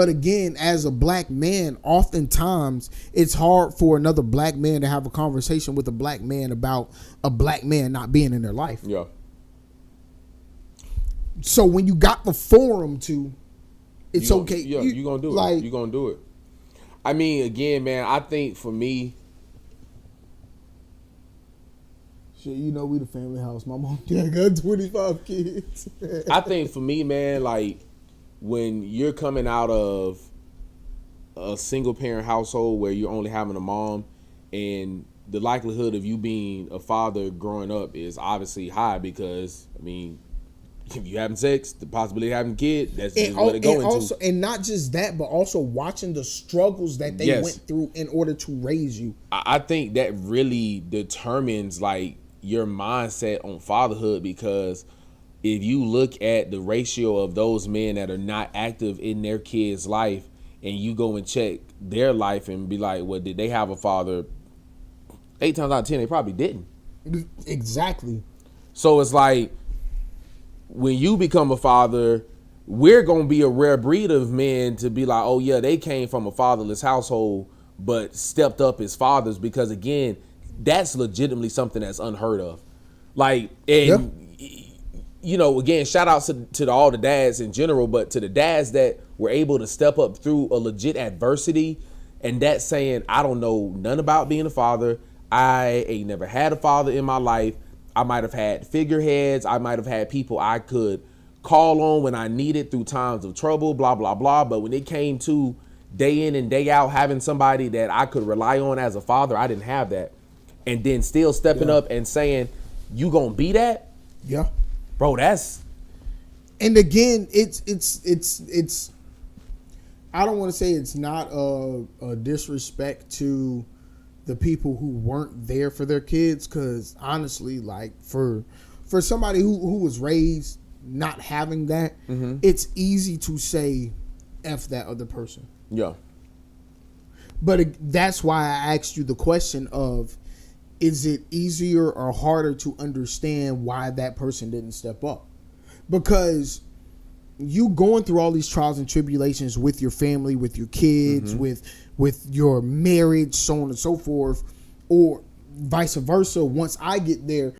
But again, as a black man, oftentimes it's hard for another black man to have a conversation with a black man about a black man not being in their life. Yeah. So when you got the forum to, it's okay. Yeah, you're going to do it. You're going to do it. I mean, again, man, I think for me, shit, you know, we the family house. My mom got 25 kids. I think for me, man, like when you're coming out of a single parent household where you're only having a mom, and the likelihood of you being a father growing up is obviously high because, I mean, if you having sex, the possibility of having a kid, that's just what it going also, to. and not just that, but also watching the struggles that they went through in order to raise you. I think that really determines like your mindset on fatherhood, because if you look at the ratio of those men that are not active in their kid's life and you go and check their life and be like, well, did they have a father? 8 times out of 10, they probably didn't. Exactly. So it's like, when you become a father, we're going to be a rare breed of men to be like, oh yeah, they came from a fatherless household, but stepped up as fathers, because again, that's legitimately something that's unheard of. Like, and you know, again, shout out to all the dads in general, but to the dads that were able to step up through a legit adversity, and that's saying, I don't know none about being a father. I ain't never had a father in my life. I might have had figureheads. I might have had people I could call on when I needed through times of trouble, blah, blah, blah. But when it came to day in and day out having somebody that I could rely on as a father, I didn't have that. And then still stepping up and saying, you gonna be that? Yeah. Bro, that's... And again, it's I don't want to say it's not a disrespect to the people who weren't there for their kids, because honestly, like for somebody who was raised not having that, it's easy to say F that other person. Yeah. But that's why I asked you the question of, is it easier or harder to understand why that person didn't step up? Because you going through all these trials and tribulations with your family, with your kids, with your marriage, so on and so forth, or vice versa. Once I get there,